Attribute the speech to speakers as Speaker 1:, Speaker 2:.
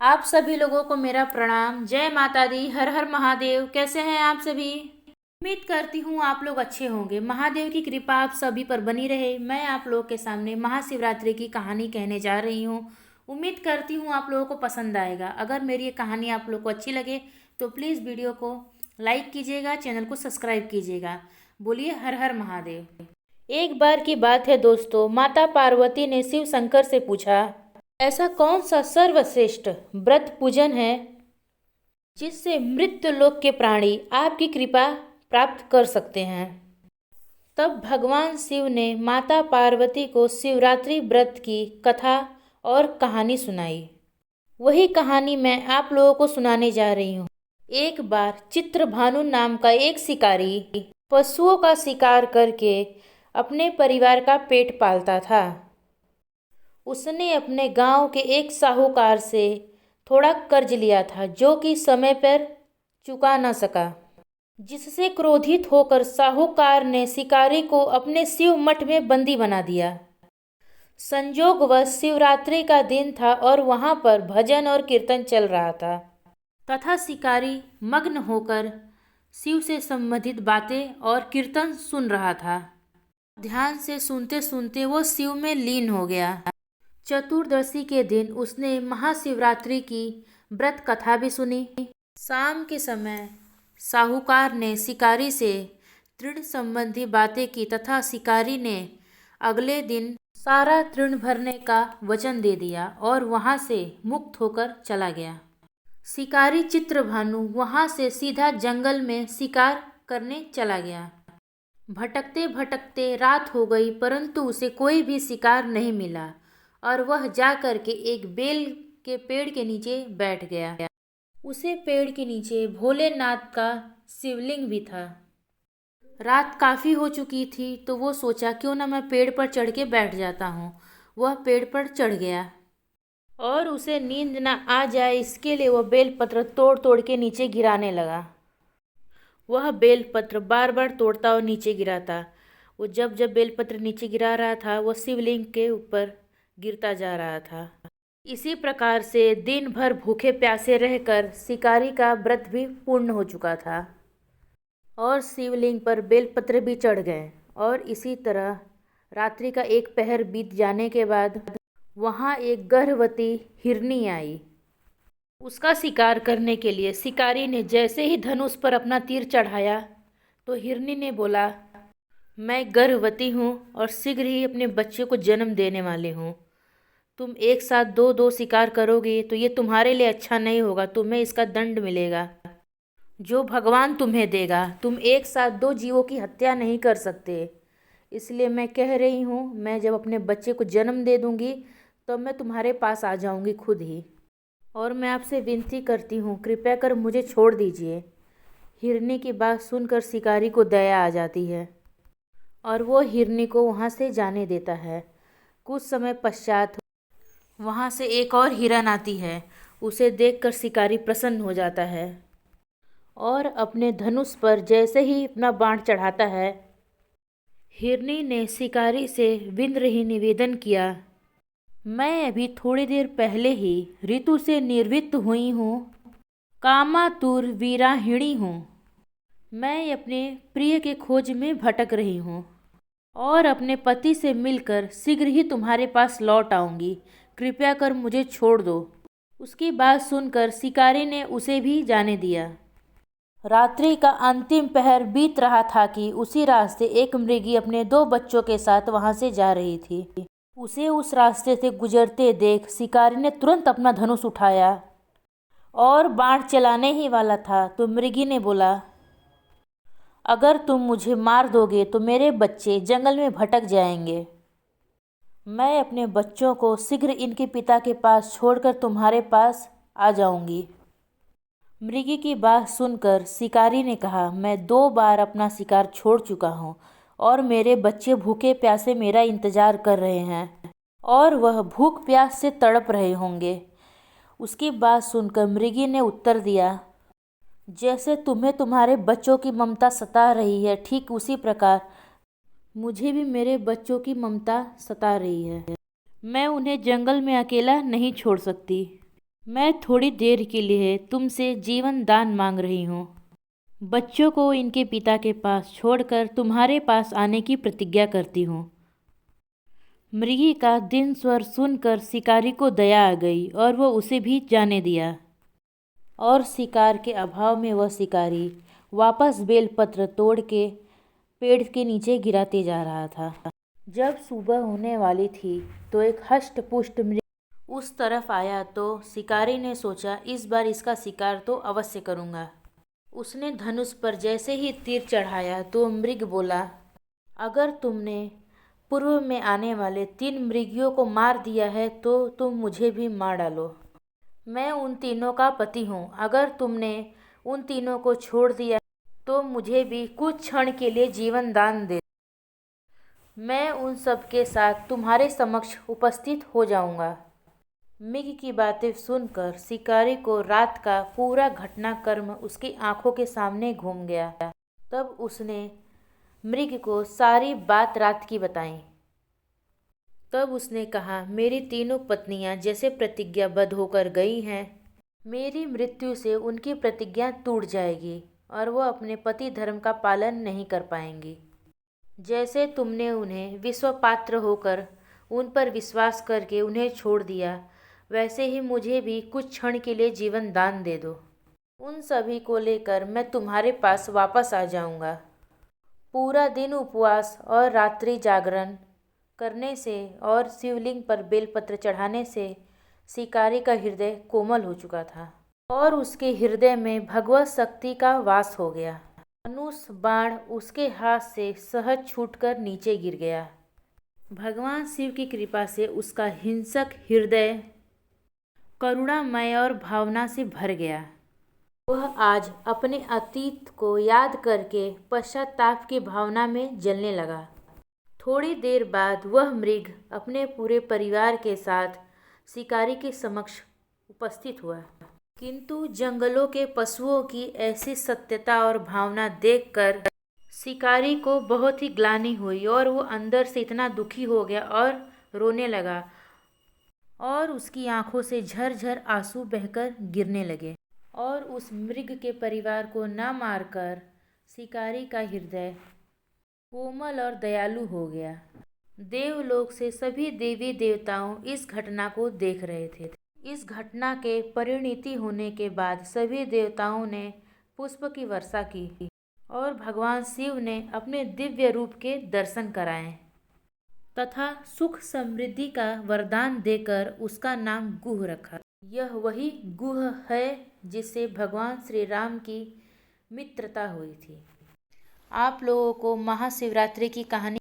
Speaker 1: आप सभी लोगों को मेरा प्रणाम। जय माता दी, हर हर महादेव। कैसे हैं आप सभी? उम्मीद करती हूँ आप लोग अच्छे होंगे। महादेव की कृपा आप सभी पर बनी रहे। मैं आप लोगों के सामने महाशिवरात्रि की कहानी कहने जा रही हूँ। उम्मीद करती हूँ आप लोगों को पसंद आएगा। अगर मेरी ये कहानी आप लोग को अच्छी लगे तो प्लीज़ वीडियो को लाइक कीजिएगा, चैनल को सब्सक्राइब कीजिएगा। बोलिए हर हर महादेव। एक बार की बात है दोस्तों, माता पार्वती ने शिव शंकर से पूछा, ऐसा कौन सा सर्वश्रेष्ठ व्रत पूजन है जिससे मृत्यु लोक के प्राणी आपकी कृपा प्राप्त कर सकते हैं। तब भगवान शिव ने माता पार्वती को शिवरात्रि व्रत की कथा और कहानी सुनाई। वही कहानी मैं आप लोगों को सुनाने जा रही हूँ। एक बार चित्रभानु नाम का एक शिकारी पशुओं का शिकार करके अपने परिवार का पेट पालता था। उसने अपने गांव के एक साहूकार से थोड़ा कर्ज लिया था जो कि समय पर चुका न सका, जिससे क्रोधित होकर साहूकार ने शिकारी को अपने शिव मठ में बंदी बना दिया। संयोगवश शिवरात्रि का दिन था और वहां पर भजन और कीर्तन चल रहा था तथा शिकारी मग्न होकर शिव से संबंधित बातें और कीर्तन सुन रहा था। ध्यान से सुनते सुनते वो शिव में लीन हो गया। चतुर्दशी के दिन उसने महाशिवरात्रि की व्रत कथा भी सुनी। शाम के समय साहूकार ने शिकारी से तृण संबंधी बातें की तथा शिकारी ने अगले दिन सारा तृण भरने का वचन दे दिया और वहां से मुक्त होकर चला गया। शिकारी चित्रभानु वहां से सीधा जंगल में शिकार करने चला गया। भटकते भटकते रात हो गई, परंतु उसे कोई भी शिकार नहीं मिला और वह जाकर के एक बेल के पेड़ के नीचे बैठ गया। उसे पेड़ के नीचे भोलेनाथ का शिवलिंग भी था। रात काफ़ी हो चुकी थी तो वो सोचा क्यों ना मैं पेड़ पर चढ़ के बैठ जाता हूँ। वह पेड़ पर चढ़ गया और उसे नींद ना आ जाए इसके लिए वह बेलपत्र तोड़ तोड़ के नीचे गिराने लगा। वह बेलपत्र बार बार तोड़ता और नीचे गिराता। वो जब जब बेलपत्र नीचे गिरा रहा था वह शिवलिंग के ऊपर गिरता जा रहा था। इसी प्रकार से दिन भर भूखे प्यासे रहकर शिकारी का व्रत भी पूर्ण हो चुका था और शिवलिंग पर बेलपत्र भी चढ़ गए। और इसी तरह रात्रि का एक पहर बीत जाने के बाद वहाँ एक गर्भवती हिरनी आई। उसका शिकार करने के लिए शिकारी ने जैसे ही धनुष पर अपना तीर चढ़ाया तो हिरनी ने बोला, मैं गर्भवती हूँ और शीघ्र ही अपने बच्चे को जन्म देने वाली हूँ। तुम एक साथ दो दो शिकार करोगे तो ये तुम्हारे लिए अच्छा नहीं होगा। तुम्हें इसका दंड मिलेगा जो भगवान तुम्हें देगा। तुम एक साथ दो जीवों की हत्या नहीं कर सकते। इसलिए मैं कह रही हूँ, मैं जब अपने बच्चे को जन्म दे दूँगी तो मैं तुम्हारे पास आ जाऊँगी खुद ही, और मैं आपसे विनती करती हूँ कृपया कर मुझे छोड़ दीजिए। हिरनी की बात सुनकर शिकारी को दया आ जाती है और वो हिरनी को वहाँ से जाने देता है। कुछ समय पश्चात वहाँ से एक और हिरन आती है। उसे देखकर शिकारी प्रसन्न हो जाता है और अपने धनुष पर जैसे ही अपना बाण चढ़ाता है, हिरनी ने शिकारी से विनम्र ही निवेदन किया, मैं अभी थोड़ी देर पहले ही ऋतु से निर्वृत्त हुई हूँ, कामातुर वीराहिणी हूँ। मैं अपने प्रिय के खोज में भटक रही हूँ और अपने पति से मिलकर शीघ्र ही तुम्हारे पास लौट आऊँगी। कृपया कर मुझे छोड़ दो। उसकी बात सुनकर शिकारी ने उसे भी जाने दिया। रात्रि का अंतिम पहर बीत रहा था कि उसी रास्ते एक मृगी अपने दो बच्चों के साथ वहां से जा रही थी। उसे उस रास्ते से गुजरते देख शिकारी ने तुरंत अपना धनुष उठाया और बाण चलाने ही वाला था तो मृगी ने बोला, अगर तुम मुझे मार दोगे तो मेरे बच्चे जंगल में भटक जाएंगे। मैं अपने बच्चों को शीघ्र इनके पिता के पास छोड़कर तुम्हारे पास आ जाऊंगी। मृगी की बात सुनकर शिकारी ने कहा, मैं 2 बार अपना शिकार छोड़ चुका हूँ और मेरे बच्चे भूखे प्यासे मेरा इंतजार कर रहे हैं और वह भूख प्यास से तड़प रहे होंगे। उसकी बात सुनकर मृगी ने उत्तर दिया, जैसे तुम्हें तुम्हारे बच्चों की ममता सता रही है ठीक उसी प्रकार मुझे भी मेरे बच्चों की ममता सता रही है। मैं उन्हें जंगल में अकेला नहीं छोड़ सकती। मैं थोड़ी देर के लिए तुमसे जीवन दान मांग रही हूँ। बच्चों को इनके पिता के पास छोड़कर तुम्हारे पास आने की प्रतिज्ञा करती हूँ। मृगी का दिन स्वर सुनकर शिकारी को दया आ गई और वह उसे भी जाने दिया। और शिकार के अभाव में वह शिकारी वापस बेलपत्र तोड़ के पेड़ के नीचे गिराते जा रहा था। जब सुबह होने वाली थी तो एक हष्ट पुष्ट मृग उस तरफ आया तो शिकारी ने सोचा इस बार इसका शिकार तो अवश्य करूँगा। उसने धनुष पर जैसे ही तीर चढ़ाया तो मृग बोला, अगर तुमने पूर्व में आने वाले 3 मृगियों को मार दिया है तो तुम मुझे भी मार डालो। मैं उन तीनों का पति हूँ। अगर तुमने उन तीनों को छोड़ दिया तो मुझे भी कुछ क्षण के लिए जीवन दान दे। मैं उन सब के साथ तुम्हारे समक्ष उपस्थित हो जाऊंगा। मृग की बातें सुनकर शिकारी को रात का पूरा घटनाक्रम उसकी आंखों के सामने घूम गया। तब उसने मृग को सारी बात रात की बताई। तब उसने कहा, मेरी तीनों पत्नियां जैसे प्रतिज्ञाबद्ध होकर गई हैं, मेरी मृत्यु से उनकी प्रतिज्ञा टूट जाएगी और वो अपने पति धर्म का पालन नहीं कर पाएंगी। जैसे तुमने उन्हें विश्वपात्र होकर उन पर विश्वास करके उन्हें छोड़ दिया, वैसे ही मुझे भी कुछ क्षण के लिए जीवन दान दे दो। उन सभी को लेकर मैं तुम्हारे पास वापस आ जाऊंगा। पूरा दिन उपवास और रात्रि जागरण करने से और शिवलिंग पर बेलपत्र चढ़ाने से शिकारी का हृदय कोमल हो चुका था और उसके हृदय में भगवत शक्ति का वास हो गया। धनुष बाण उसके हाथ से सहज छूटकर नीचे गिर गया। भगवान शिव की कृपा से उसका हिंसक हृदय करुणामय और भावना से भर गया। वह आज अपने अतीत को याद करके पश्चाताप की भावना में जलने लगा। थोड़ी देर बाद वह मृग अपने पूरे परिवार के साथ शिकारी के समक्ष उपस्थित हुआ। किंतु जंगलों के पशुओं की ऐसी सत्यता और भावना देखकर शिकारी को बहुत ही ग्लानि हुई और वो अंदर से इतना दुखी हो गया और रोने लगा और उसकी आंखों से झरझर आंसू बहकर गिरने लगे। और उस मृग के परिवार को न मारकर शिकारी का हृदय कोमल और दयालु हो गया। देवलोक से सभी देवी देवताओं इस घटना को देख रहे थे। इस घटना के परिणति होने के बाद सभी देवताओं ने पुष्प की वर्षा की और भगवान शिव ने अपने दिव्य रूप के दर्शन कराए तथा सुख समृद्धि का वरदान देकर उसका नाम गुह रखा। यह वही गुह है जिससे भगवान श्री राम की मित्रता हुई थी। आप लोगों को महाशिवरात्रि की कहानी